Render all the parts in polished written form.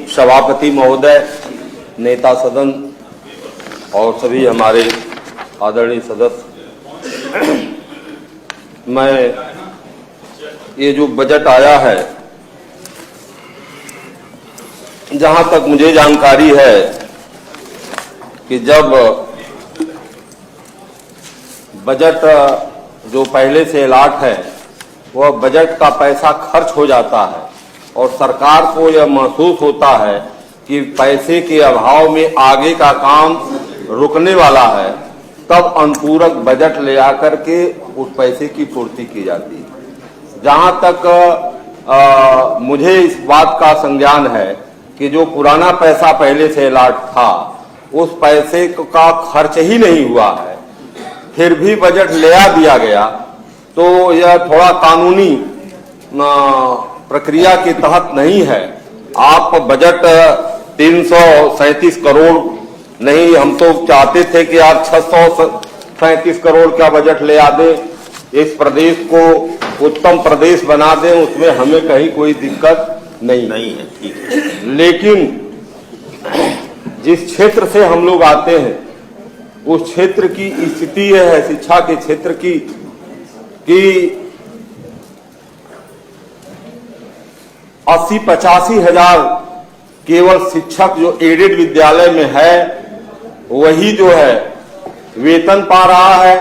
सभापति महोदय, नेता सदन और सभी हमारे आदरणीय सदस्य, मैं ये जो बजट आया है, जहां तक मुझे जानकारी है कि जब बजट जो पहले से अलॉट है वह बजट का पैसा खर्च हो जाता है और सरकार को यह महसूस होता है कि पैसे के अभाव में आगे का काम रुकने वाला है, तब अनुपूरक बजट ले आकर के उस पैसे की पूर्ति की जाती है। जहां तक मुझे इस बात का संज्ञान है कि जो पुराना पैसा पहले से अलॉट था उस पैसे का खर्च ही नहीं हुआ है, फिर भी बजट ले आ दिया गया, तो यह थोड़ा कानूनी प्रक्रिया के तहत नहीं है। आप बजट 337 करोड़ नहीं, हम तो चाहते थे कि आप 637 करोड़ का बजट ले आ दें, इस प्रदेश को उत्तम प्रदेश बना दें, उसमें हमें कहीं कोई दिक्कत नहीं है, ठीक है। लेकिन जिस क्षेत्र से हम लोग आते हैं उस क्षेत्र की स्थिति यह है, शिक्षा के क्षेत्र की, कि 80-85 हजार केवल शिक्षक जो एडेड विद्यालय में है वही जो है वेतन पा रहा है।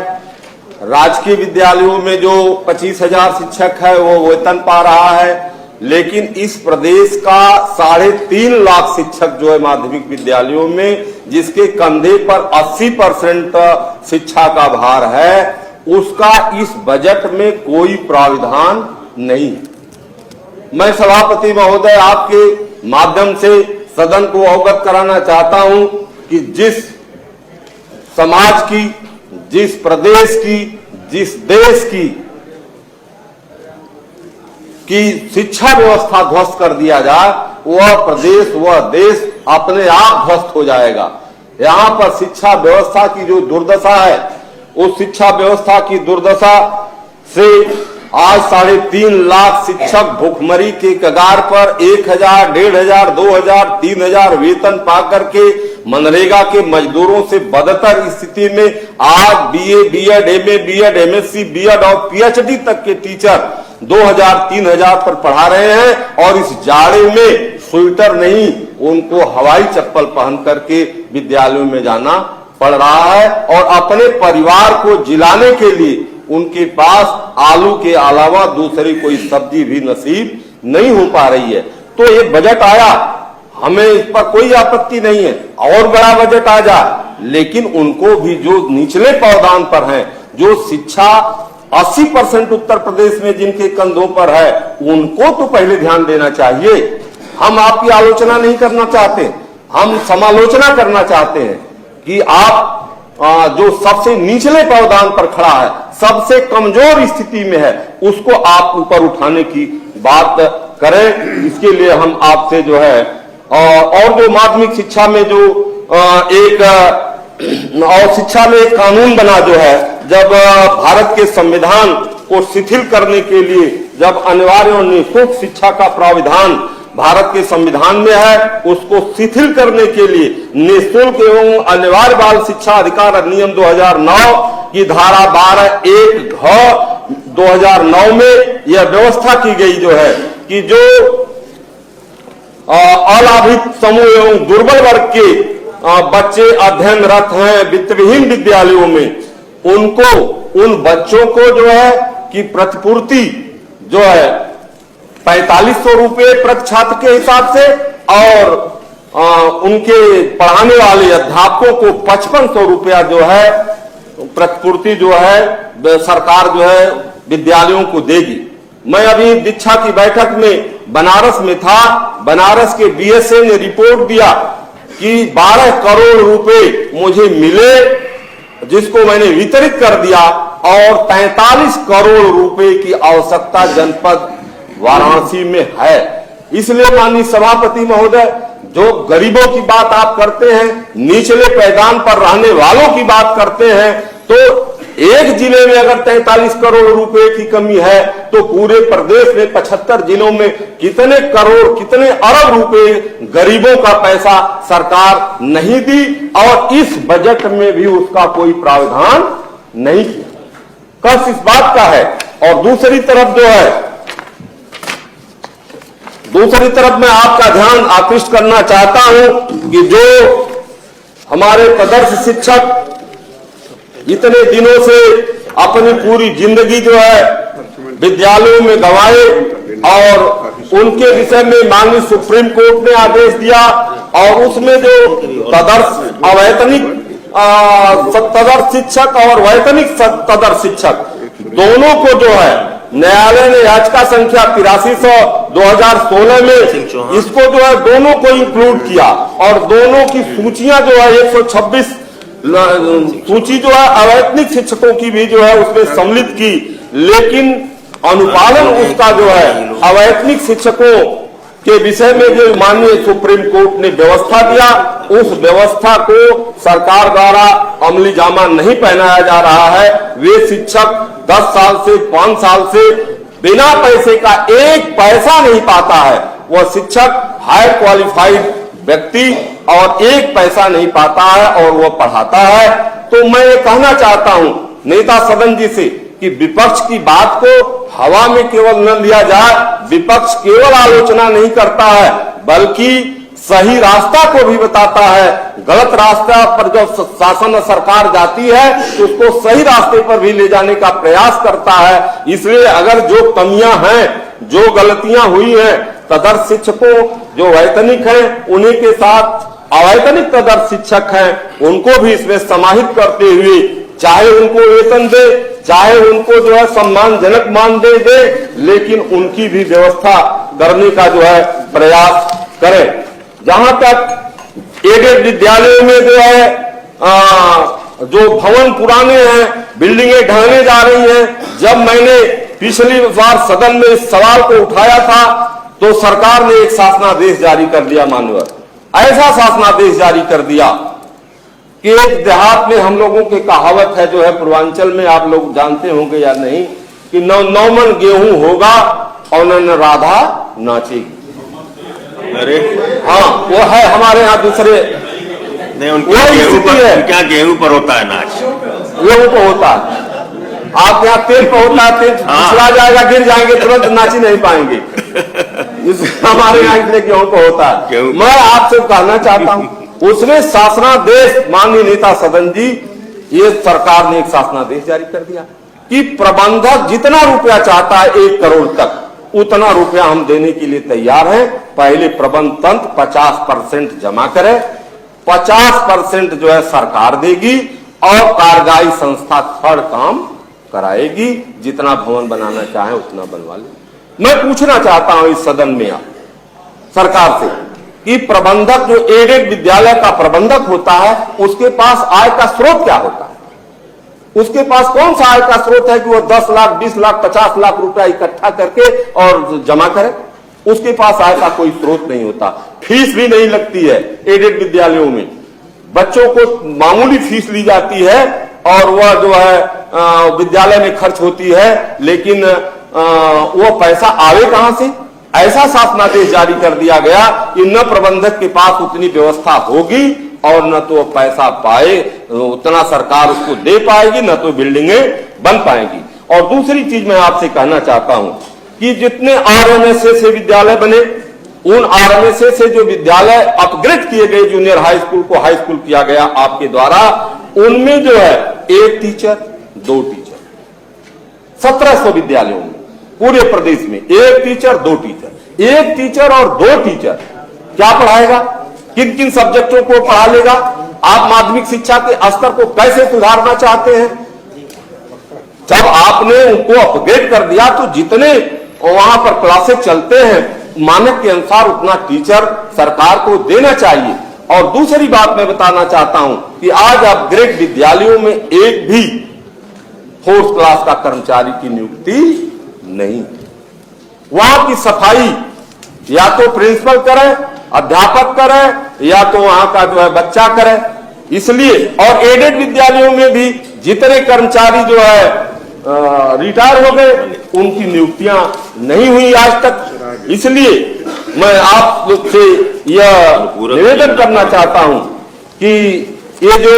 राजकीय विद्यालयों में जो 25,000 शिक्षक है वो वेतन पा रहा है, लेकिन इस प्रदेश का 3.5 लाख शिक्षक जो है माध्यमिक विद्यालयों में, जिसके कंधे पर 80% शिक्षा का भार है, उसका इस बजट में कोई प्राविधान नहीं। मैं सभापति महोदय आपके माध्यम से सदन को अवगत कराना चाहता हूं कि जिस समाज की, जिस प्रदेश की, जिस देश की शिक्षा व्यवस्था ध्वस्त कर दिया जाए, वह प्रदेश, वह देश अपने आप ध्वस्त हो जाएगा। यहां पर शिक्षा व्यवस्था की जो दुर्दशा है, उस शिक्षा व्यवस्था की दुर्दशा से आज 3.5 लाख शिक्षक भुखमरी के कगार पर 1,000, 1,500, 2,000, 3,000 वेतन पाकर के मनरेगा के मजदूरों से बदतर स्थिति में आज BA, BEd, MA, BEd, MSc, BEd और पीएचडी तक के टीचर 2,000, 3,000 पर पढ़ा रहे हैं और इस जाड़े में स्वेटर नहीं, उनको हवाई चप्पल पहन करके विद्यालयों में जाना पड़ रहा है और अपने परिवार को जिलाने के लिए उनके पास आलू के अलावा दूसरी कोई सब्जी भी नसीब नहीं हो पा रही है। तो ये बजट आया, हमें इस पर कोई आपत्ति नहीं है, और बड़ा बजट आ जाए, लेकिन उनको भी जो निचले पावदान पर हैं, जो शिक्षा 80% उत्तर प्रदेश में जिनके कंधों पर है, उनको तो पहले ध्यान देना चाहिए। हम आपकी आलोचना नहीं करना चाहते, हम समालोचना करना चाहते हैं कि आप जो सबसे निचले पावदान पर खड़ा है, सबसे कमजोर स्थिति में है, उसको आप ऊपर उठाने की बात करें। इसके लिए हम आपसे जो है और जो माध्यमिक शिक्षा में जो एक और शिक्षा में एक कानून बना जो है, जब भारत के संविधान को शिथिल करने के लिए जब अनिवार्य और निःशुल्क शिक्षा का प्राविधान भारत के संविधान में है, उसको शिथिल करने के लिए निःशुल्क एवं अनिवार्य बाल शिक्षा अधिकार अधिनियम 2009 की धारा 12(1)(घ) 2009 में यह व्यवस्था की गई जो है कि जो अलाभित समूह एवं दुर्बल वर्ग के बच्चे अध्ययनरत हैं वित्तविहीन विद्यालयों में, उनको, उन बच्चों को जो है कि प्रतिपूर्ति जो है 4500 रुपये प्रति छात्र के हिसाब से और उनके पढ़ाने वाले अध्यापकों को 5500 रुपया जो है प्रतिपूर्ति जो है सरकार जो है विद्यालयों को देगी। मैं अभी दीक्षा की बैठक में बनारस में था, बनारस के बीएसए ने रिपोर्ट दिया कि 12 करोड़ रुपए मुझे मिले, जिसको मैंने वितरित कर दिया, और 43 करोड़ रुपए की आवश्यकता जनपद वाराणसी में है। इसलिए माननीय सभापति महोदय, जो गरीबों की बात आप करते हैं, निचले पैदान पर रहने वालों की बात करते हैं, तो एक जिले में अगर 43 करोड़ रुपए की कमी है तो पूरे प्रदेश में 75 जिलों में कितने करोड़, कितने अरब रुपए गरीबों का पैसा सरकार नहीं दी और इस बजट में भी उसका कोई प्रावधान नहीं किया। कस इस बात का है। और दूसरी तरफ जो है, दूसरी तरफ मैं आपका ध्यान आकृष्ट करना चाहता हूं कि जो हमारे तदर्श शिक्षक इतने दिनों से अपनी पूरी जिंदगी जो है विद्यालयों में गंवाए और उनके विषय में माननीय सुप्रीम कोर्ट ने आदेश दिया और उसमें जो तदर्श अवैतनिक तदर्श शिक्षक और वैतनिक तदर्श शिक्षक दोनों को जो है न्यायालय ने याचिका संख्या 8300/2016 में इसको जो है दोनों को इंक्लूड किया और दोनों की सूचियां जो है 126 सूची जो है अवैतनिक शिक्षकों की भी जो है उसमें सम्मिलित की, लेकिन अनुपालन उसका जो है अवैतनिक शिक्षकों के विषय में जो माननीय सुप्रीम कोर्ट ने व्यवस्था दिया उस व्यवस्था को सरकार द्वारा अमली जामा नहीं पहनाया जा रहा है। वे शिक्षक 10 साल से 5 साल से बिना पैसे का एक पैसा नहीं पाता है। वह शिक्षक हाई क्वालिफाइड व्यक्ति और एक पैसा नहीं पाता है और वह पढ़ाता है। तो मैं ये कहना चाहता हूं नेता सदन जी से कि विपक्ष की बात को हवा में केवल न लिया जाए। विपक्ष केवल आलोचना नहीं करता है बल्कि सही रास्ता को भी बताता है। गलत रास्ता पर जब शासन सरकार जाती है तो उसको सही रास्ते पर भी ले जाने का प्रयास करता है। इसलिए अगर जो कमियां हैं, जो गलतियां हुई हैं, तदर्श शिक्षकों जो वैतनिक हैं उन्हीं के साथ अवैतनिक तदर्श शिक्षक हैं उनको भी इसमें समाहित करते हुए चाहे उनको वेतन दे, चाहे उनको जो है सम्मानजनक मानदेय दे, लेकिन उनकी भी व्यवस्था करने का जो है प्रयास करें। जहां तक एडेड विद्यालयों में जो है जो भवन पुराने हैं, बिल्डिंगें ढहने जा रही हैं, जब मैंने पिछली बार सदन में इस सवाल को उठाया था तो सरकार ने एक शासनादेश जारी कर दिया। माननीय ऐसा शासनादेश जारी कर दिया कि एक देहात में हम लोगों की कहावत है जो है पूर्वांचल में, आप लोग जानते होंगे या नहीं, कि 9 मन गेहूं होगा और न राधा नाचेगी। अरे हाँ, वो है हमारे यहाँ दूसरे नहीं, उनका गेहूं पर होता है नाच, गेहूं पर होता है। आप यहाँ तेल पर होता है, तेल पिछला जाएगा, गिर जाएंगे, तुरंत नाच ही नहीं पाएंगे। हमारे यहाँ इसलिए गेहूं पर होता है। मैं आपसे कहना चाहता हूँ उसमें शासनादेश, माननीय नेता सदन जी, ये सरकार ने एक शासनादेश जारी कर दिया कि प्रबंधक जितना रुपया चाहता है 1 करोड़ तक उतना रुपया हम देने के लिए तैयार हैं। पहले प्रबंध तंत्र 50% जमा करे, 50% जो है सरकार देगी और कार्यदायी संस्था थर्ड काम कराएगी। जितना भवन बनाना चाहे उतना बनवा ले। मैं पूछना चाहता हूं इस सदन में आप सरकार से कि प्रबंधक जो एडेड विद्यालय का प्रबंधक होता है उसके पास आय का स्रोत क्या होता है? उसके पास कौन सा आय का स्रोत है कि वो 10 लाख, 20 लाख, 50 लाख रुपया इकट्ठा करके और जमा करे? उसके पास आय का कोई स्रोत नहीं होता। फीस भी नहीं लगती है एडेड विद्यालयों में, बच्चों को मामूली फीस ली जाती है और वह जो है विद्यालय में खर्च होती है, लेकिन वो पैसा आवे कहां से? ऐसा शासनादेश जारी कर दिया गया कि न प्रबंधक के पास उतनी व्यवस्था होगी और न तो पैसा पाए उतना सरकार उसको दे पाएगी, न तो बिल्डिंगें बन पाएगी। और दूसरी चीज मैं आपसे कहना चाहता हूं कि जितने आरएमएसए से विद्यालय बने, उन आरएमएसए से जो विद्यालय अपग्रेड किए गए, जूनियर हाई स्कूल को हाई स्कूल किया गया आपके द्वारा, उनमें जो है 1 टीचर 2 टीचर, 1700 विद्यालयों में पूरे प्रदेश में 1 टीचर 2 टीचर, 1 टीचर और 2 टीचर क्या पढ़ाएगा? किन किन सब्जेक्टों को पढ़ा लेगा? आप माध्यमिक शिक्षा के स्तर को कैसे सुधारना चाहते हैं? जब आपने उनको अपग्रेड कर दिया तो जितने वहां पर क्लासेस चलते हैं मानक के अनुसार उतना टीचर सरकार को देना चाहिए। और दूसरी बात मैं बताना चाहता हूं कि आज अपग्रेड विद्यालयों में एक भी 4th क्लास का कर्मचारी की नियुक्ति नहीं। वहां की सफाई या तो प्रिंसिपल करे, अध्यापक करे, या तो वहां का जो है बच्चा करे। इसलिए और एडेड विद्यालयों में भी जितने कर्मचारी जो है रिटायर हो गए, उनकी नियुक्तियां नहीं हुई आज तक। इसलिए मैं आप लोग से यह निवेदन करना चाहता हूं कि ये जो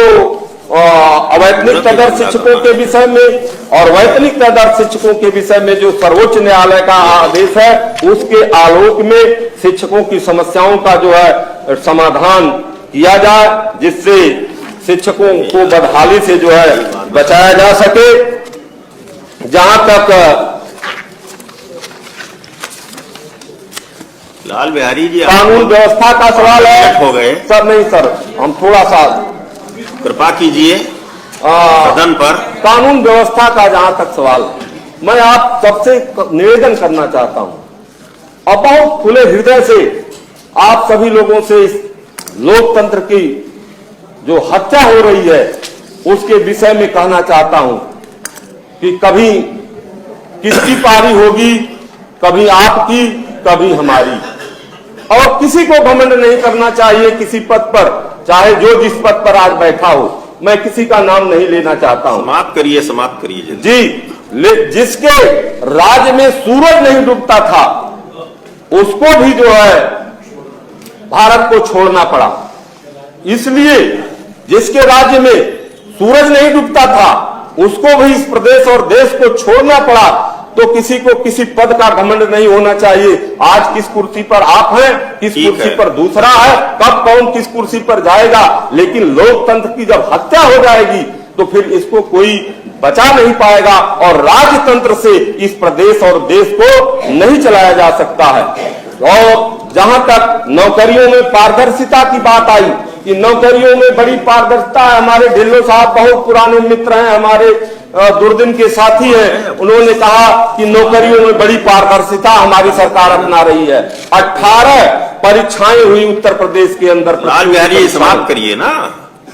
अवैतनिक तदर्थ शिक्षकों के विषय में और वैतनिक तदर्थ शिक्षकों के विषय में जो सर्वोच्च न्यायालय का आदेश है, उसके आलोक में शिक्षकों की समस्याओं का जो है समाधान किया जाए, जिससे शिक्षकों को बदहाली से जो है बचाया जा सके। जहां तक लाल बिहारी जी कानून व्यवस्था का सवाल है, हो गए सर नहीं सर, हम थोड़ा सा कृपा कीजिए सदन पर। कानून व्यवस्था का जहां तक सवाल है, मैं आप सबसे निवेदन करना चाहता हूं और बहुत खुले हृदय से आप सभी लोगों से इस लोकतंत्र की जो हत्या हो रही है उसके विषय में कहना चाहता हूं कि कभी किसकी पारी होगी, कभी आपकी, कभी हमारी। और किसी को घमंड नहीं करना चाहिए किसी पद पर, चाहे जो जिस पद पर आज बैठा हो। मैं किसी का नाम नहीं लेना चाहता हूं। समाप्त करिए जी। जिसके राज्य में सूरज नहीं डूबता था, उसको भी जो है भारत को छोड़ना पड़ा। इसलिए जिसके राज्य में सूरज नहीं डूबता था, उसको भी इस प्रदेश और देश को छोड़ना पड़ा। तो किसी को किसी पद का घमंड नहीं होना चाहिए। आज किस कुर्सी पर आप हैं, किस कुर्सी पर दूसरा है, कब कौन किस कुर्सी पर जाएगा, लेकिन लोकतंत्र की जब हत्या हो जाएगी तो फिर इसको कोई बचा नहीं पाएगा और राजतंत्र से इस प्रदेश और देश को नहीं चलाया जा सकता है। और जहां तक नौकरियों में पारदर्शिता की बात आई कि नौकरियों में बड़ी पारदर्शिता है, हमारे ढिल्लो साहब बहुत पुराने मित्र हैं, हमारे दुर्दिन के साथी हैं, उन्होंने कहा कि नौकरियों में बड़ी पारदर्शिता हमारी सरकार अपना रही है। 18 परीक्षाएं हुई उत्तर प्रदेश के अंदर। लाल बिहारी समाप्त करिए ना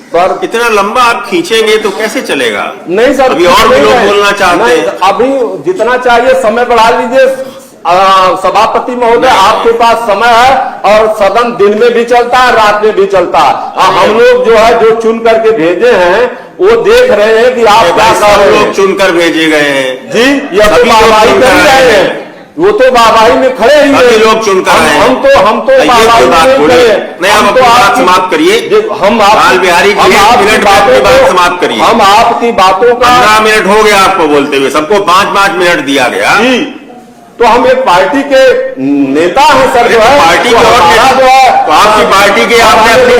सर, इतना लंबा आप खींचेंगे तो कैसे चलेगा? नहीं सर, अभी और भी लोग बोलना चाहते हैं। अभी जितना चाहिए समय बढ़ा लीजिए। सभापति महोदय, आपके पास समय है और सदन दिन में भी चलता है, रात में भी चलता है। हम लोग जो है जो चुन करके भेजे हैं वो देख रहे हैं कि आप क्या कर रहे हैं। लोग चुनकर भेजे गए हैं जी, ये तो वाहवाही कर रहे हैं, वो तो वाहवाही में खड़े ही हैं। लोग चुनकर हम तो वाहवाही नहीं, आप बात समाप्त करिए। हम लाल बिहारी जी बात समाप्त करिए। हम आपकी बातों का 15 मिनट हो गया आपको बोलते हुए, सबको 5-5 मिनट दिया गया। तो हम एक पार्टी के नेता हैं सर, जो है पार्टी के और जो है तो आपकी पार्टी के आपने अपनी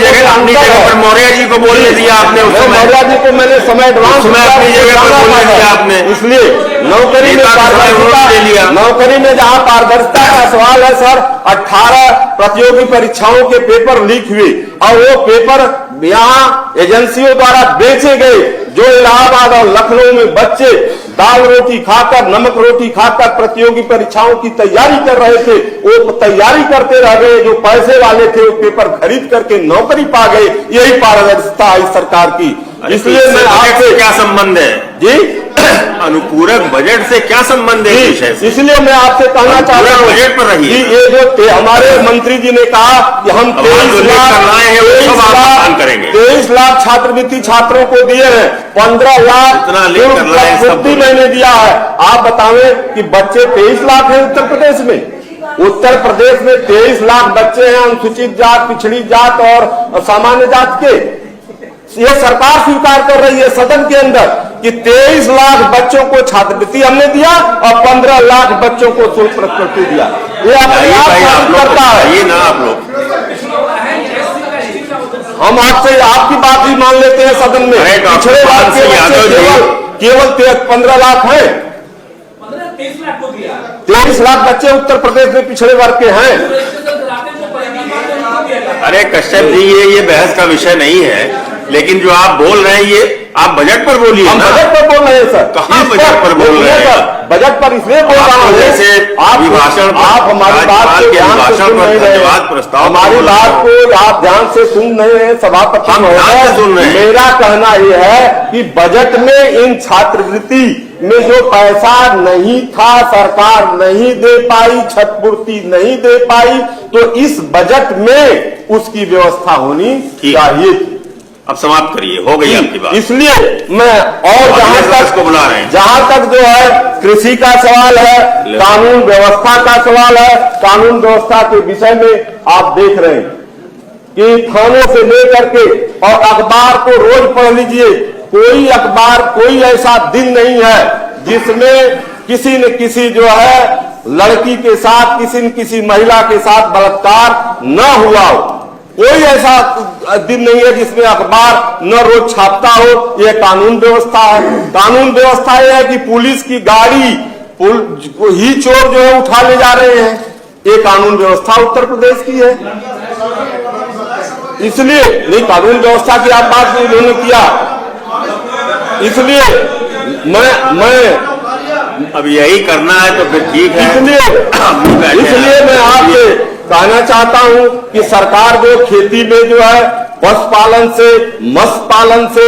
जगह पर मौर्य जी को बोलने दिया आपने। मौर्य जी को मैंने समय एडवांस में अपनी जगह पर बोलने दिया आपने, इसलिए नौकरी में पारदर्शिता, नौकरी में जहां पारदर्शिता का सवाल है सर, 18 प्रतियोगी परीक्षाओं के पेपर लीक हुए और वो पेपर यहाँ एजेंसियों द्वारा बेचे गए। जो इलाहाबाद और लखनऊ में बच्चे दाल रोटी खाकर, नमक रोटी खाकर प्रतियोगी परीक्षाओं की तैयारी कर रहे थे, वो तैयारी करते रह गए। जो पैसे वाले थे वो पेपर खरीद करके नौकरी पा गए। यही पारदर्शिता है इस सरकार की। इसलिए मैं आपसे क्या संबंध है जी, अनुपूरक बजट से क्या संबंध है विषय से? इसलिए मैं आपसे कहना चाहता हूँ बजट पर रहिए। ये जो हमारे मंत्री जी ने कहा कि हम 23 लाख छात्रवृत्ति छात्रों को दिए हैं, 15 लाख छुट्टी मैंने दिया है। आप बतावें कि बच्चे 23 लाख हैं उत्तर प्रदेश में। उत्तर प्रदेश में 23 लाख बच्चे हैं अनुसूचित जात, पिछड़ी जात और सामान्य जात के। यह सरकार स्वीकार कर रही है सदन के अंदर कि 23 लाख बच्चों को छात्रवृत्ति हमने दिया और 15 लाख बच्चों को शुल्क प्रति दिया। ये अपने आप साबित करता है। ये ना आप लोग, हम आपसे आपकी बात भी मान लेते हैं सदन में। पिछड़े वर्ग के बच्चे केवल 15 लाख है, 23 लाख बच्चे उत्तर प्रदेश में पिछड़े वर्ग के हैं। अरे कश्यप जी, ये बहस का विषय नहीं है, लेकिन जो आप बोल रहे हैं ये आप बजट पर बोलिए। हम बजट पर बोल रहे हैं सर। कहाँ बजट पर बोल रहे हैं? बजट पर इसलिए बोल रहा हूँ जैसे अभिभाषण, आप हमारी बात को ध्यान से सुन नहीं रहे। हमारी बात को आप ध्यान से सुन नहीं रहे सभापति महोदय। मेरा कहना यह है कि बजट में इन छात्रवृत्ति में जो पैसा नहीं था, सरकार नहीं दे पाई, क्षतिपूर्ति नहीं दे पाई, तो इस बजट में उसकी व्यवस्था होनी चाहिए। अब समाप्त करिए, हो गई आपकी बात। इसलिए मैं और जहां तक जो है कृषि का सवाल है, कानून व्यवस्था का सवाल है, कानून व्यवस्था के विषय में आप देख रहे हैं कि थानों से लेकर के और अखबार को रोज पढ़ लीजिए, कोई अखबार, कोई ऐसा दिन नहीं है जिसमें किसी न किसी जो है लड़की के साथ, किसी न किसी महिला के साथ बलात्कार न हुआ हो। कोई ऐसा दिन नहीं है जिसमें अखबार न रोज छापता हो। यह कानून व्यवस्था है। कानून व्यवस्था यह है कि पुलिस की गाड़ी ही चोर जो है उठा ले जा रहे हैं। ये कानून व्यवस्था उत्तर प्रदेश की है। इसलिए नहीं, कानून व्यवस्था की आप बात नहीं उन्होंने किया, इसलिए मैं अब यही करना है तो फिर ठीक है। इसलिए मैं आपसे कहना चाहता हूं कि सरकार जो खेती में जो है पशुपालन से, मत्स्य पालन से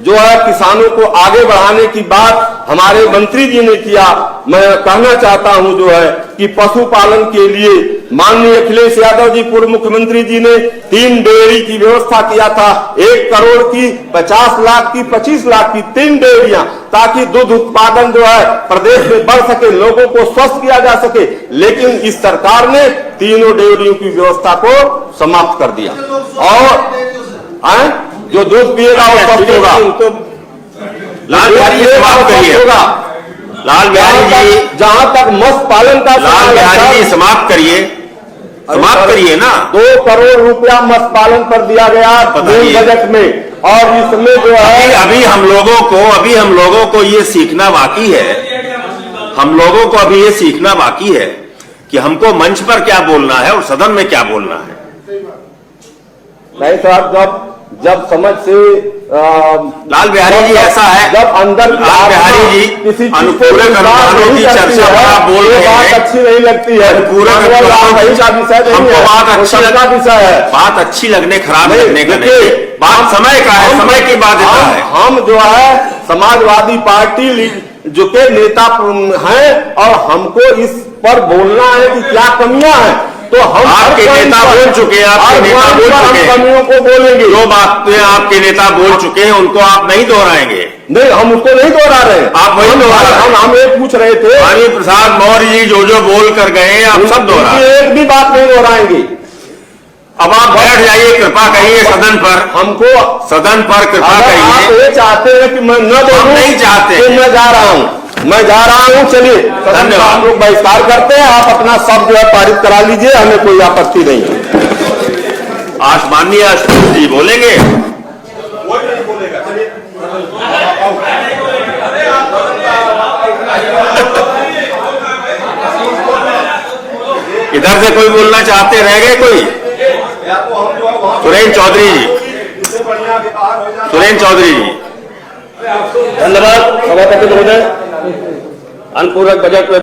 जो है किसानों को आगे बढ़ाने की बात हमारे मंत्री जी ने किया। मैं कहना चाहता हूं जो है कि पशुपालन के लिए माननीय अखिलेश यादव जी पूर्व मुख्यमंत्री जी ने 3 डेयरी की व्यवस्था किया था। 1 करोड़ की, 50 लाख की, 25 लाख की 3 डेयरियां, ताकि दूध उत्पादन जो है प्रदेश में बढ़ सके, लोगों को स्वस्थ किया जा सके। लेकिन इस सरकार ने तीनों डेयरियों की व्यवस्था को समाप्त कर दिया और जो दूध पिएगा वो स्वस्थ होगा। लाल बिहारी जी समाप्त करिए। लाल बिहारी जी, जहां तक मत्स्य पालन का लाल बिहारी जी समाप्त करिए ना। 2 करोड़ रुपया मत्स्य पालन पर दिया गया बजट में, और इसमें जो है अभी हम लोगों को ये सीखना बाकी है। हम लोगों को अभी ये सीखना बाकी है कि हमको मंच पर क्या बोलना है और सदन में क्या बोलना है। नहीं साहब, जब समझ से लाल बिहारी जी ऐसा है, जब अंदर लाल बिहारी जी किसी अनुपूरक अनुदानों की चर्चा पर आप बोल रहे हैं, बात अच्छी नहीं लगती है। अनुपूरक अनुदानों का विषय हमको बात अच्छी लगने, खराब लगने का नहीं, बात समय का है, समय की बाध्यता है। हम जो है समाजवादी पार्टी जो के नेता हैं और हमको इस पर बोलना है कि क्या कमियां हैं, तो हम आपके नेता बोल चुके हैं, आपके नेता बोल चुके हैं, कमियों को बोलेंगे। जो बातें आपके नेता बोल चुके हैं उनको आप नहीं दोहराएंगे। नहीं, हम उसको नहीं दोहरा रहे, आप वही दोहरा रहे। हम ये पूछ रहे थे, रानी प्रसाद मौर्य जी जो बोल कर गए आप सब दोहरा, एक भी बात नहीं दोहराएंगे। अब आप बैठ जाइए, कृपा करिए सदन पर, हमको सदन पर कृपा करिए। आप ये चाहते हैं कि मैं न बोलूं, नहीं चाहते, तो मैं जा रहा हूं, चलिए धन्यवाद। आप लोग बहिष्कार करते हैं, आप अपना सब जो है पारित करा लीजिए, हमें कोई आपत्ति नहीं है। आज माननीय राष्ट्रपति जी बोलेंगे। इधर से कोई बोलना चाहते रह गए कोई? सुरेंद्र चौधरी जी। धन्यवाद सभापति महोदय। अनुपूरक बजट में